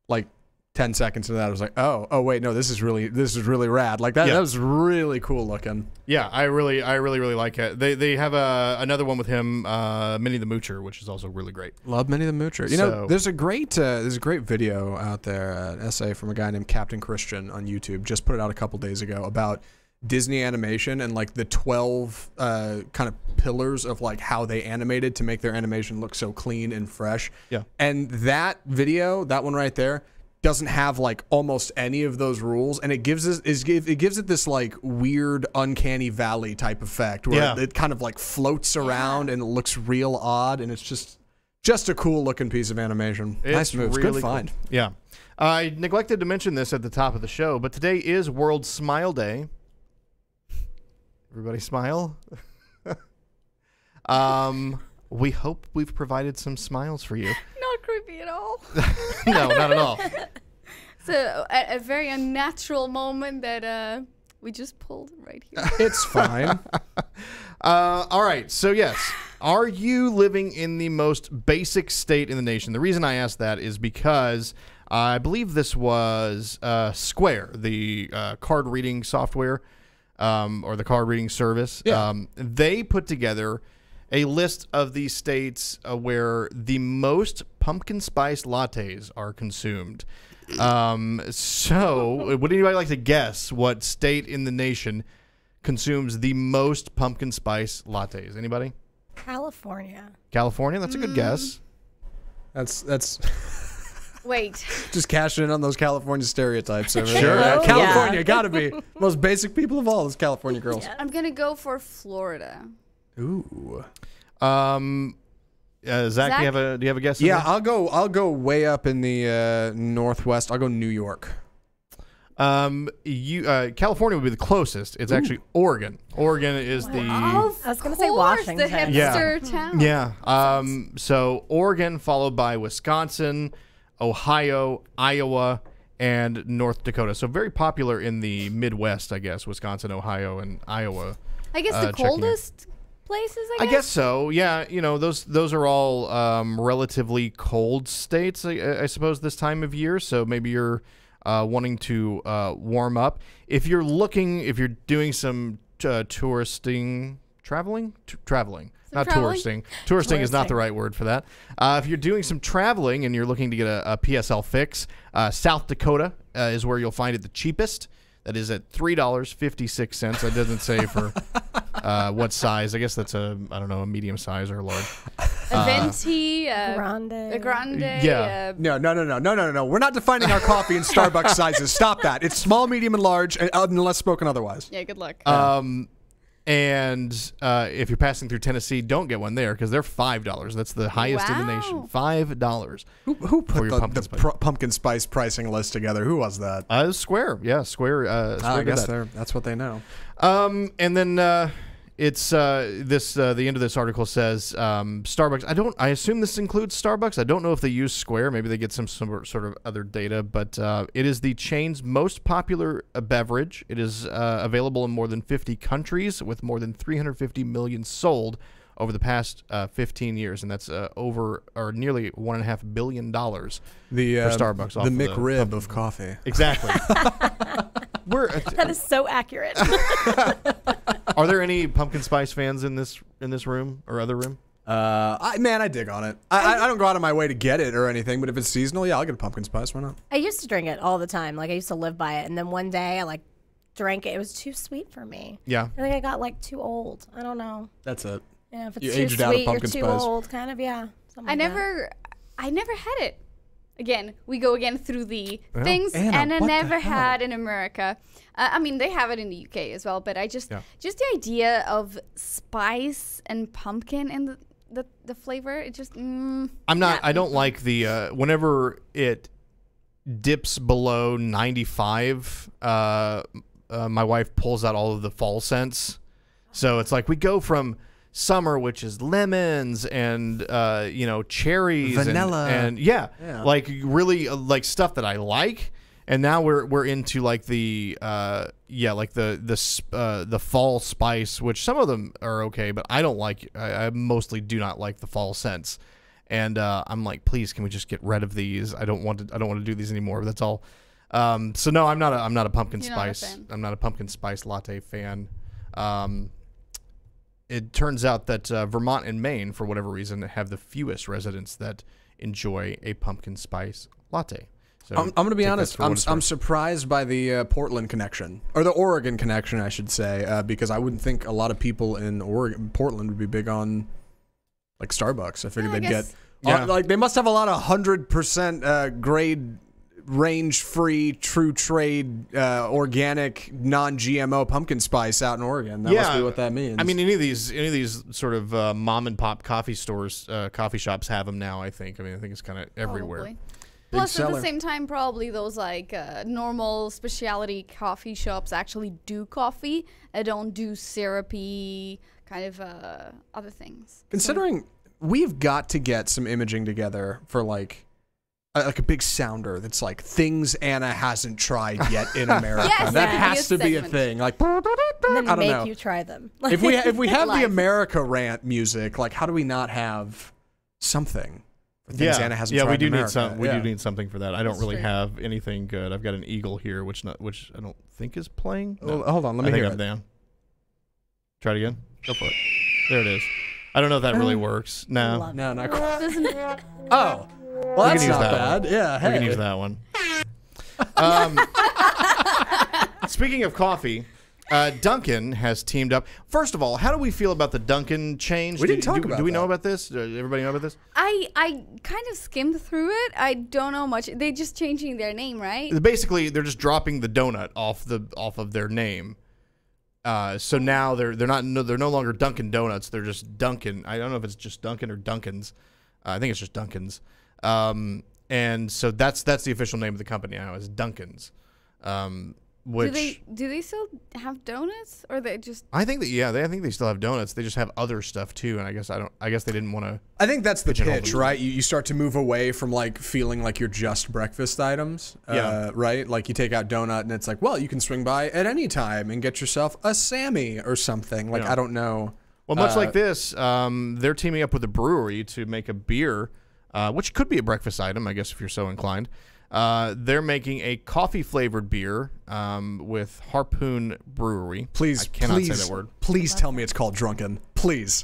like 10 seconds into that. I was like, oh wait, no, this is really rad. Like that, Yeah. That was really cool looking. Yeah, I really like it. They have another one with him, Minnie the Moocher, which is also really great. Love Minnie the Moocher. You know, there's a great video out there, an essay from a guy named Captain Christian on YouTube. Just put it out a couple days ago about Disney animation and like the 12 kind of pillars of like how they animated to make their animation look so clean and fresh. Yeah. And that video, that one right there, doesn't have like almost any of those rules, and it gives it this like weird uncanny valley type effect where it kind of like floats around and it looks real odd, and it's just a cool looking piece of animation. Nice moves. Really Good find. Cool. Yeah. I neglected to mention this at the top of the show, but today is World Smile Day. Everybody smile. We hope we've provided some smiles for you. Not creepy at all. No, not at all. So a very unnatural moment that we just pulled right here. It's fine. All right. So, yes. Are you living in the most basic state in the nation? The reason I asked that is because I believe this was Square, the card reading software or the card reading service. Yeah. They put together a list of the states where the most pumpkin spice lattes are consumed. So, would anybody like to guess what state in the nation consumes the most pumpkin spice lattes? Anybody? California. California? That's a good guess. That's Wait. just cashing in on those California stereotypes over Sure. there. Oh, California, yeah. gotta be. Most basic people of all, those California girls. I'm going to go for Florida. Ooh. Zach, do you have a guess? on Yeah, this? I'll go way up in the northwest. I'll go New York. California would be the closest. It's actually Oregon. Oregon is the I was going to say Of course, Washington. the hipster Yeah. town. yeah. So Oregon followed by Wisconsin, Ohio, Iowa, and North Dakota. So very popular in the Midwest, I guess. Wisconsin, Ohio, and Iowa. I guess the checking in. coldest places, I guess so. Yeah, those are all relatively cold states, I suppose, this time of year. So maybe you're wanting to warm up. If you're doing some traveling, not touristing. Touristing is not the right word for that. If you're doing some traveling and you're looking to get a PSL fix, South Dakota is where you'll find it the cheapest. That is at $3.56. It doesn't say for what size. I guess that's a medium size or a large. A venti, Grande. a grande. Yeah. No. We're not defining our coffee in Starbucks sizes. Stop that. It's small, medium, and large, unless spoken otherwise. Yeah, good luck. And if you're passing through Tennessee, don't get one there because they're $5. That's the highest in the nation. $5. Who put your the pumpkin spice pricing list together? Who was that? Square. Yeah, Square. Square I did guess that. that's what they know. And then It's the end of this article says Starbucks. I assume this includes Starbucks. I don't know if they use Square. Maybe they get some sort of other data. But it is the chain's most popular beverage. It is available in more than 50 countries with more than 350 million sold over the past 15 years, and that's nearly $1.5 billion for Starbucks. The McRib of coffee. Exactly. That is so accurate. Are there any pumpkin spice fans in this room or other room? I dig on it. I don't go out of my way to get it or anything, but if it's seasonal, yeah, I'll get a pumpkin spice. Why not? I used to drink it all the time. Like I used to live by it, and then one day I drank it. It was too sweet for me. Yeah. I think I got too old. I don't know. That's it. Yeah, if it's You too aged sweet, out of you're pumpkin too spice. old. Kind of, yeah. I never had it. Again, we go again through the things, Anna, and I what the never hell? had in America. I mean, they have it in the UK as well, but just the idea of spice and pumpkin and the flavor, it just. I don't like the whenever it dips below 95. My wife pulls out all of the fall scents, so it's like we go from summer, which is lemons and cherries, vanilla, and like really like stuff that I like. And now we're into like the fall spice, which some of them are okay, but I don't like. I mostly do not like the fall scents. And I'm like, please, can we just get rid of these? I don't want to do these anymore. But that's all. So no, I'm not a pumpkin spice. I'm not a pumpkin spice latte fan. It turns out that Vermont and Maine, for whatever reason, have the fewest residents that enjoy a pumpkin spice latte. So I'm going to be honest. I'm surprised by the Portland connection, or the Oregon connection, I should say, because I wouldn't think a lot of people in Portland would be big on like Starbucks. I figured they'd get like they must have a lot of 100% grade, range-free, true trade, organic, non-GMO pumpkin spice out in Oregon. That must be what that means. I mean, any of these sort of mom and pop coffee stores, coffee shops have them now. I think it's kind of everywhere. Probably. Plus, at the same time, probably those normal specialty coffee shops actually do coffee and don't do syrupy kind of other things. Considering we've got to get some imaging together for like a big sounder that's like things Anna hasn't tried yet in America. That has to be a thing. Like, and then I don't know. you try them. If we have the America rant music, like how do we not have something? Things Anna hasn't tried we do in need America. some. We do need something for that. I don't really have anything good. I've got an eagle here, which I don't think is playing. No. Well, hold on, let me hear it. Down. Try it again. Go for it. There it is. I don't know if that really works. No, not quite. Oh, well, that's not bad. Yeah, hey. We can use that one. Speaking of coffee. Dunkin' has teamed up. First of all, how do we feel about the Dunkin' change? We didn't talk about Do we know that. about this? Everybody know about this? I kind of skimmed through it. I don't know much. They just changing their name, right? Basically, they're just dropping the donut off of their name. So now they're no longer Dunkin' Donuts. They're just Dunkin'. I don't know if it's just Dunkin' or Dunkin's. I think it's just Dunkin's. And so that's the official name of the company now is Dunkin's. Which do they still have donuts, or they just? I think I think they still have donuts. They just have other stuff too, and I guess they didn't want to. I think that's the pitch, right? You start to move away from like feeling like you're just breakfast items, right? Like you take out donut, and it's like, well, you can swing by at any time and get yourself a Sammy or something. Like I don't know. Well, much like this, they're teaming up with a brewery to make a beer, which could be a breakfast item, I guess, if you're so inclined. They're making a coffee-flavored beer with Harpoon Brewery. Please, I cannot say that word. Please tell me it's called Drunken. Please.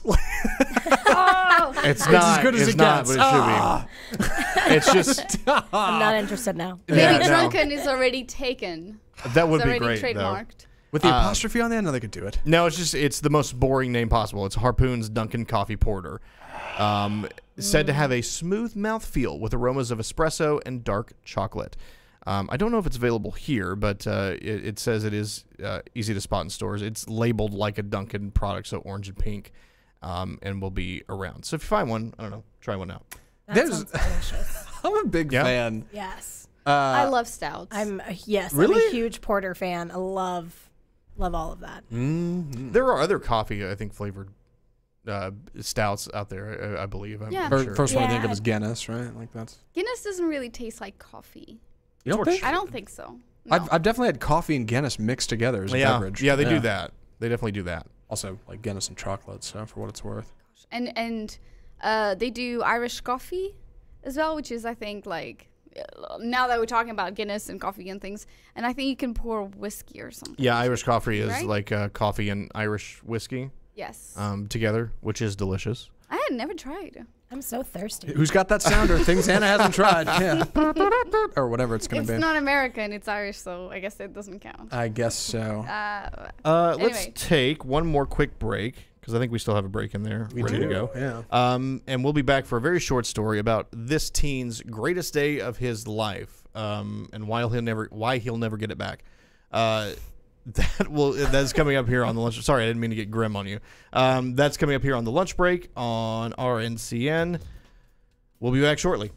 It's not as good as it's it not, gets. But it should be. It's just. I'm not interested now. Maybe Drunken is already taken. That would It's be already great, trademarked. though. With the apostrophe on the end, no, they could do it. No, it's the most boring name possible. It's Harpoon's Dunkin' Coffee Porter. Said to have a smooth mouthfeel with aromas of espresso and dark chocolate. I don't know if it's available here, but it says it is easy to spot in stores. It's labeled like a Dunkin' product, so orange and pink, and will be around. So if you find one, I don't know, try one out. That sounds delicious. I'm a big fan. Yes. I love stouts. I'm a Really? huge porter fan. I love Love all of that. There are other coffee, I think, flavored stouts out there, I believe. I'm Yeah. sure. First one I think of Yeah. is Guinness, right? Like that's. Guinness doesn't really taste like coffee. You don't think? I don't think so. No. I've definitely had coffee and Guinness mixed together as a Yeah, beverage. yeah, they do that. They definitely do that. Also, like Guinness and chocolate, so for what it's worth. And they do Irish coffee as well, which is, I think, like, now that we're talking about Guinness and coffee and things, and I think you can pour whiskey or something. Yeah, Irish coffee is Right? like coffee and Irish whiskey Yes. together, which is delicious. I had never tried. I'm so thirsty. Who's got that sounder? Things Anna hasn't tried. Yeah. Or whatever it's going It's to be. not American, it's Irish, so I guess it doesn't count. I guess so. Let's Anyway. take one more quick break because I think we still have a break in there ready to go. Yeah. And we'll be back for a very short story about this teen's greatest day of his life, and why he'll never get it back. That's coming up here on the lunch. Sorry, I didn't mean to get grim on you. That's coming up here on the lunch break on RNCN. We'll be back shortly.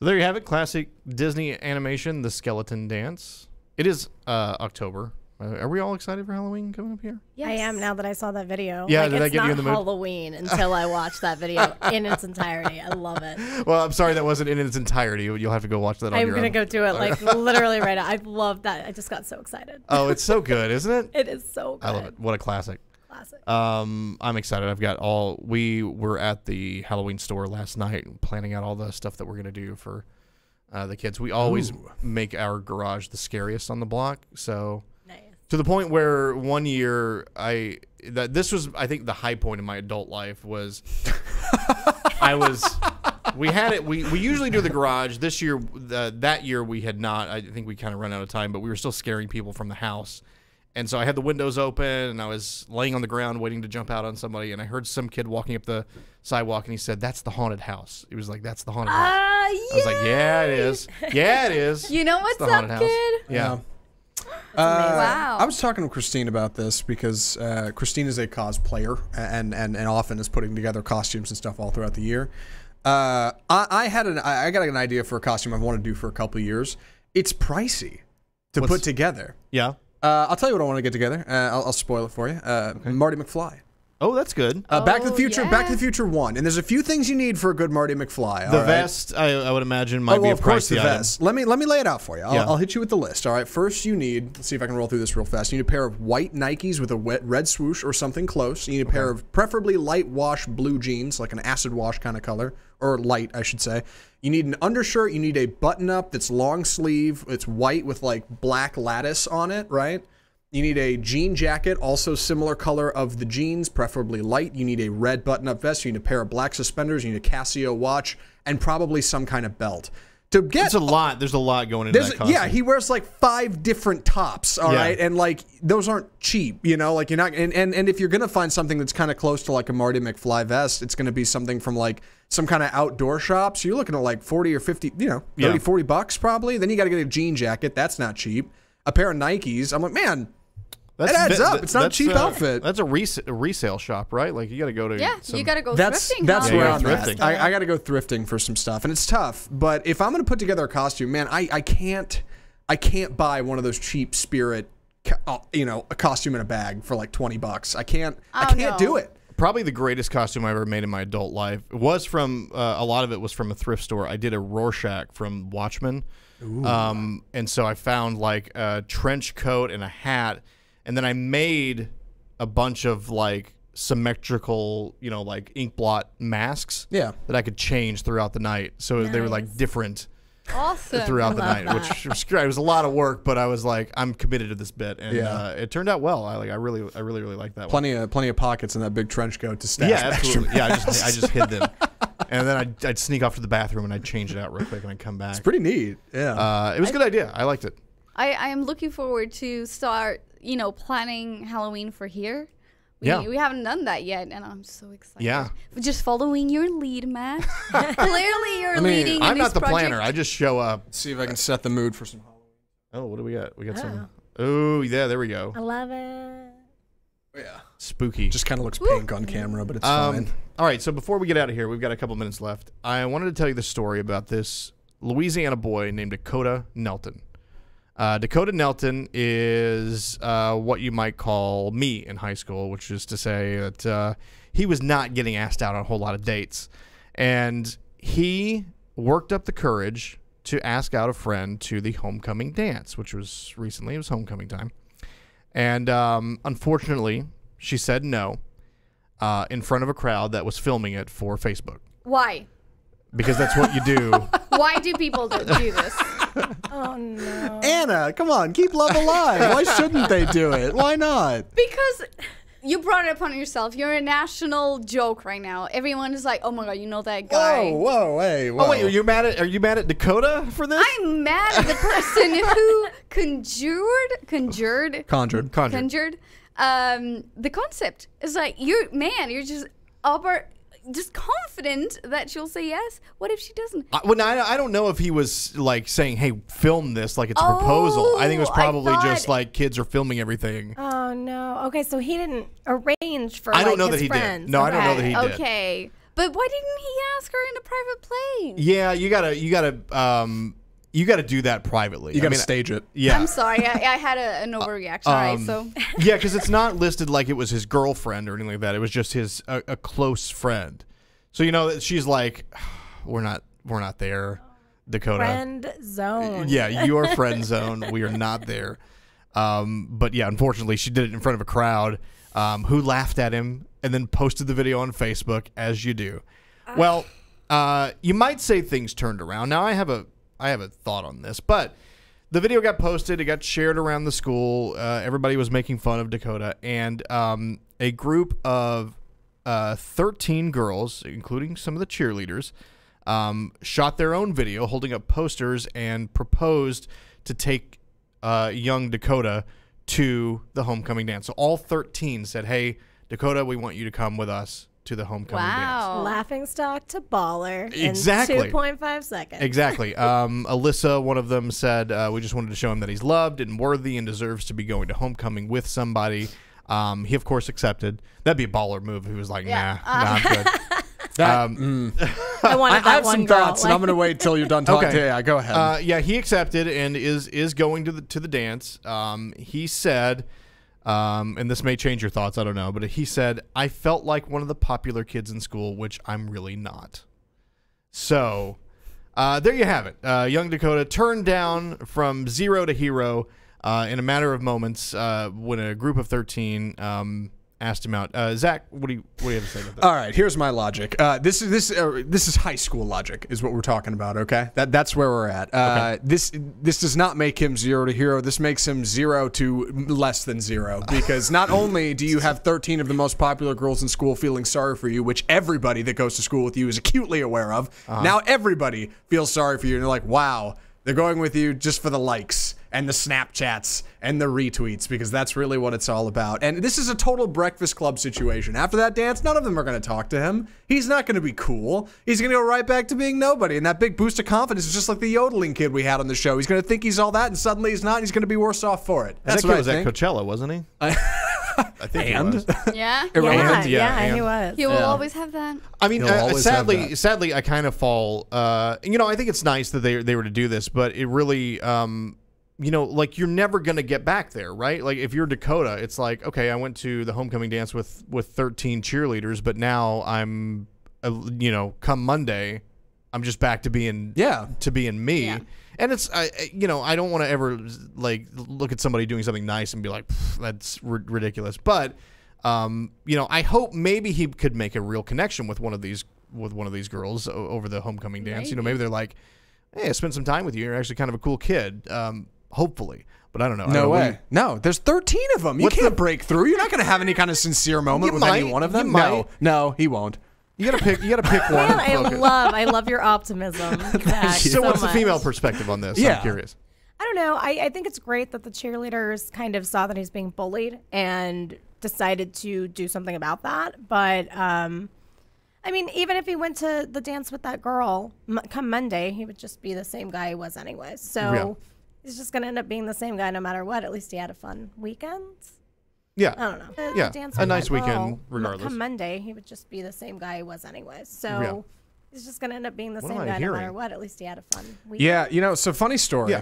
So there you have it, classic Disney animation, The Skeleton Dance. It is October. Are we all excited for Halloween coming up here? I am now that I saw that video. Yeah, like, did that it's get you not in the mood? Halloween until I watched that video in its entirety. I love it. Well, I'm sorry that wasn't in its entirety. You'll have to go watch that on I'm your gonna own. go do it like literally right now. I love that. I just got so excited. Oh, it's so good, isn't it? It is so good. I love it. What a classic. Classic. I'm excited. We were at the Halloween store last night planning out all the stuff that we're going to do for the kids. We always make our garage the scariest on the block. So Nice. to the point where one year this was, I think, the high point in my adult life was we had it. We usually do the garage. This year, that year we had not. I think we kind of run out of time, but we were still scaring people from the house. And so I had the windows open, and I was laying on the ground waiting to jump out on somebody, and I heard some kid walking up the sidewalk, and he said, "That's the haunted house." He was like, "That's the haunted house." I was like, "Yeah, it is. Yeah, it is." You know It's what's the up, haunted house. kid? Yeah. Wow. I was talking to Christine about this because Christine is a cosplayer and often is putting together costumes and stuff all throughout the year. I got an idea for a costume I've wanted to do for a couple of years. It's pricey to put together. Yeah. I'll tell you what I want to get together. I'll spoil it for you. Marty McFly. Oh, that's good. Back to the Future, yeah. Back to the Future 1. And there's a few things you need for a good Marty McFly. The all right? vest, I would imagine, might be a of course, pricey the item. vest. Let me lay it out for you. Yeah. I'll hit you with the list. All right. First, you need. Let's see if I can roll through this real fast. You need a pair of white Nikes with a red swoosh or something close. You need a pair of preferably light wash blue jeans, like an acid wash kind of color, or light, I should say. You need an undershirt. You need a button up that's long sleeve. It's white with like black lattice on it. Right. You need a jean jacket, also similar color of the jeans, preferably light. You need a red button-up vest. You need a pair of black suspenders. You need a Casio watch, and probably some kind of belt. To get There's a lot going into that costume. Yeah, he wears like 5 different tops. All right, and like those aren't cheap. You know, like you're not. And if you're gonna find something that's kind of close to like a Marty McFly vest, it's gonna be something from like some kind of outdoor shop. So you're looking at like 40 or 50, 30, 40 bucks probably. Then you got to get a jean jacket. That's not cheap. A pair of Nikes. I'm like, man. It adds up. It's not a cheap outfit. That's a resale shop, right? Like you got to go to. You got to go That's thrifting. that's huh? where Yeah, I'm thrifting. at. I got to go thrifting for some stuff, and it's tough. But if I'm going to put together a costume, man, I can't buy one of those cheap Spirit, a costume in a bag for like $20. I can't do it. Probably the greatest costume I ever made in my adult life. It was from a lot of it was from a thrift store. I did a Rorschach from Watchmen, and so I found like a trench coat and a hat. And then I made a bunch of like symmetrical, like ink blot masks that I could change throughout the night. So they were like different throughout the night, which was great. It was a lot of work, but I was like, I'm committed to this bit, and it turned out well. I really like that one. Plenty of pockets in that big trench coat to stash. Yeah, absolutely. Yeah, I just hid them, and then I'd sneak off to the bathroom and I'd change it out real quick and I'd come back. It's pretty neat. Yeah, it was a good idea. I liked it. I am looking forward to start, planning Halloween for here. We haven't done that yet, and I'm so excited. Yeah. We're just following your lead, Matt. Clearly, you're leading. I'm in not this the project. planner. I just show up. Let's see if I can set the mood for some Halloween. Oh, what do we got? We got some. Oh, yeah, there we go. I love it. Yeah, spooky. Just kind of looks pink on camera, but it's fine. All right, so before we get out of here, we've got a couple minutes left. I wanted to tell you the story about this Louisiana boy named Dakota Nelton. Dakota Nelton is what you might call me in high school, which is to say that he was not getting asked out on a whole lot of dates. And he worked up the courage to ask out a friend to the homecoming dance, which was recently. It was homecoming time. And unfortunately, she said no in front of a crowd that was filming it for Facebook. Why? Because that's what you do. Why do people do this? Oh, no. Anna, come on, keep love alive. Why shouldn't they do it? Why not? Because you brought it upon yourself. You're a national joke right now. Everyone is like, oh my God, you know that guy. Whoa, hey, whoa. Oh, wait, are you mad at Dakota for this? I'm mad at the person who conjured the concept. It's like, you're just confident that she'll say yes. What if she doesn't? I don't know if he was like saying, hey, film this like it's a proposal. I think it was probably just like kids are filming everything. Oh, no. Okay, so he didn't arrange for I don't know his that he friends. did. No, I don't know that he did. Okay. But why didn't he ask her in a private place? Yeah, you gotta do that privately. You gotta stage it. Yeah. I'm sorry. I had an overreaction. All right, so. Yeah, because it's not listed like it was his girlfriend or anything like that. It was just his a close friend. So she's like, we're not there, Dakota. Friend zone. Yeah, you are friend zone. We are not there. But yeah, unfortunately, she did it in front of a crowd who laughed at him and then posted the video on Facebook, as you do. Well, you might say things turned around. Now I have a thought on this, but the video got posted. It got shared around the school. Everybody was making fun of Dakota, and a group of 13 girls, including some of the cheerleaders, shot their own video holding up posters and proposed to take young Dakota to the homecoming dance. So all 13 said, hey, Dakota, we want you to come with us to the homecoming dance. Laughing stock to baller Exactly. in 2.5 seconds. Exactly. Alyssa, one of them, said, we just wanted to show him that he's loved and worthy and deserves to be going to homecoming with somebody. He, of course, accepted. That'd be a baller move if he was like, nah, I'm good. I have some thoughts, and I'm going to wait until you're done talking. Okay. Yeah, go ahead. Yeah, he accepted and is going to the dance. He said and this may change your thoughts, I don't know, but he said, I felt like one of the popular kids in school, which I'm really not. So there you have it. Young Dakota turned down from zero to hero in a matter of moments when a group of 13 asked him out. Zach, what do you have to say about that? All right, here's my logic. This is high school logic, is what we're talking about. Okay, that's where we're at. Okay. This does not make him zero to hero. This makes him 0 to less than 0, because not only do you have 13 of the most popular girls in school feeling sorry for you, which everybody that goes to school with you is acutely aware of. Now everybody feels sorry for you, and they're like, wow, they're going with you just for the likes and the Snapchats and the retweets, because that's really what it's all about. And this is a total Breakfast Club situation. After that dance, none of them are going to talk to him. He's not going to be cool. He's going to go right back to being nobody. And that big boost of confidence is just like the yodeling kid we had on the show. He's going to think he's all that, and suddenly he's not, and he's going to be worse off for it. That's what I was think. at Coachella, wasn't he? I think he was. Yeah. Irrelevant? Yeah, he was. He will always have that. I mean, He'll always have that. sadly, I kind of fall. I think it's nice that they were to do this, but it really, like you're never gonna get back there, right? Like if you're Dakota, it's like, okay, I went to the homecoming dance with 13 cheerleaders, but now I'm, come Monday, I'm just back to being me. Yeah. And it's, I don't want to ever like look at somebody doing something nice and be like, that's ridiculous. But, I hope maybe he could make a real connection with one of these girls over the homecoming dance. Maybe they're like, hey, I spent some time with you. You're actually kind of a cool kid. Hopefully. But I don't know. No way. No, there's 13 of them. You can't break through. You're not going to have any kind of sincere moment with any one of them. No, he won't. You gotta pick one. Man, I love your optimism. Zach, so what's much. the female perspective on this? Yeah. I'm curious. I don't know. I think it's great that the cheerleaders kind of saw that he's being bullied and decided to do something about that. But even if he went to the dance with that girl come Monday, he would just be the same guy he was anyways. So he's just gonna end up being the same guy no matter what. At least he had a fun weekend. Yeah. I don't know. Yeah. A nice girl, weekend, regardless. Come Monday, he would just be the same guy he was anyways. So he's just going to end up being the same guy no matter what. At least he had a fun weekend. Yeah, so funny story. Yeah.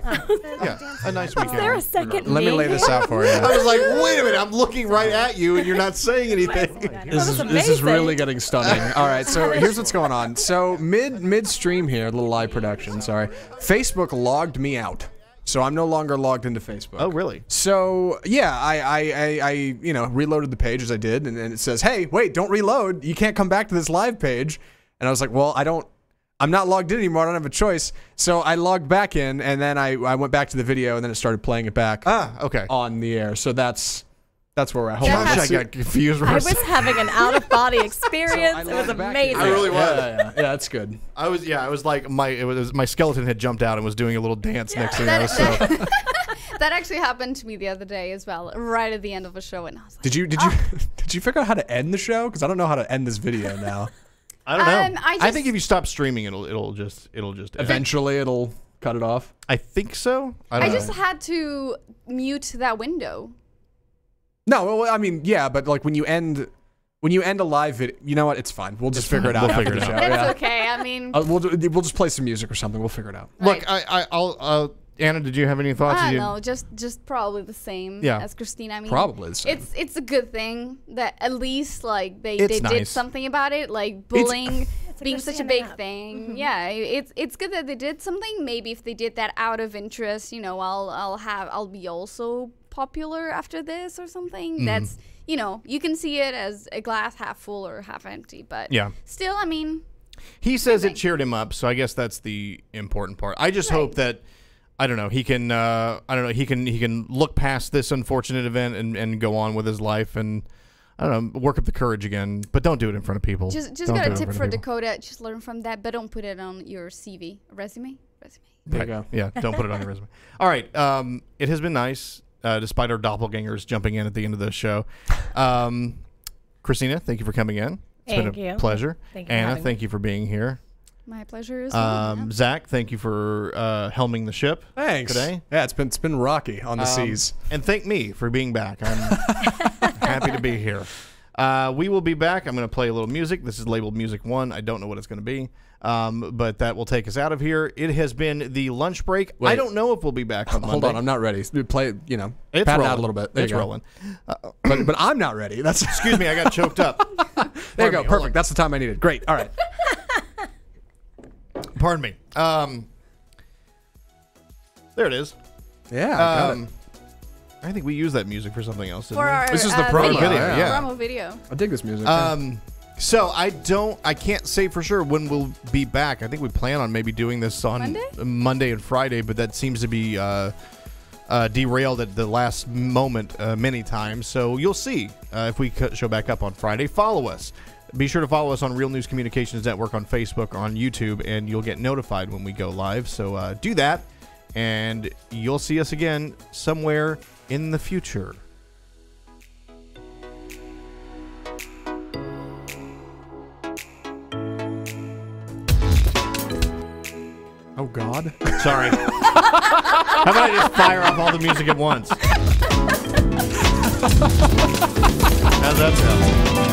A nice weekend. Is there a second Let me lay this out for you. I was like, wait a minute, I'm looking right at you and you're not saying anything. This is really getting stunning. All right, so here's what's going on. So midstream here, a little live production, sorry. Facebook logged me out. So I'm no longer logged into Facebook. Oh, really? So yeah, I reloaded the page as I did, and it says, hey, wait, don't reload. You can't come back to this live page. And I was like, well, I'm not logged in anymore. I don't have a choice. So I logged back in, and then I went back to the video, and then it started playing it back. Okay. On the air. So that's where we're at. Hold on. I got confused. I was having an out-of-body experience. It was amazing. I really was. Yeah, that's good. I was like my skeleton had jumped out and was doing a little dance next to me. That actually happened to me the other day as well, right at the end of a show, and I was like, did you figure out how to end the show? Because I don't know how to end this video now. I don't know. I think if you stop streaming, it'll just end. Eventually it'll cut it off. I think so. I just had to mute that window. No, well, I mean, yeah, but like when you end a live video, you know what? It's fine. We'll just figure it out. We'll figure it out. It's okay. I mean, we'll just play some music or something. We'll figure it out. Look, I'll. Anna, did you have any thoughts? I don't know, just probably the same as Christina. I mean, probably the same. It's a good thing that at least like they did something about it, like bullying being such a big thing. Mm-hmm. Yeah, it's good that they did something. Maybe if they did that out of interest, I'll be also popular after this or something. Mm-hmm. That's you can see it as a glass half full or half empty, but still, I mean, he says it cheered him up, so I guess that's the important part. I just hope that. I don't know. He can. He can look past this unfortunate event and go on with his life, and I don't know, work up the courage again. But don't do it in front of people. Just got a tip for Dakota. Just learn from that, but don't put it on your CV, resume. There you go. Yeah, don't put it on your resume. All right. It has been nice, despite our doppelgangers jumping in at the end of the show. Christina, thank you for coming in. It's been a pleasure. Anna, thank you for being here. My pleasure as well. Zach, thank you for helming the ship. Thanks. Today. Yeah, it's been rocky on the seas. And thank me for being back. I'm happy to be here. We will be back. I'm going to play a little music. This is labeled Music 1. I don't know what it's going to be. But that will take us out of here. It has been the lunch break. Wait. I don't know if we'll be back on Monday. Hold on, I'm not ready. Play, It's pat it rolling. out a little bit. There It's you go. rolling. But I'm not ready. That's Excuse me, I got choked up. there you go. me, hold on. Perfect. That's the time I needed. Great. All right. Pardon me. There it is. Yeah. Got it. I think we used that music for something else. Didn't For we? our This is the promo video. video, yeah. Promo video. I dig this music. So I can't say for sure when we'll be back. I think we plan on maybe doing this on Monday and Friday, but that seems to be derailed at the last moment many times. So you'll see if we show back up on Friday. Follow us. Be sure to follow us on Real News Communications Network on Facebook, on YouTube, and you'll get notified when we go live. So do that, and you'll see us again somewhere in the future. oh, God. Sorry. How about I just fire off all the music at once? How's that sound?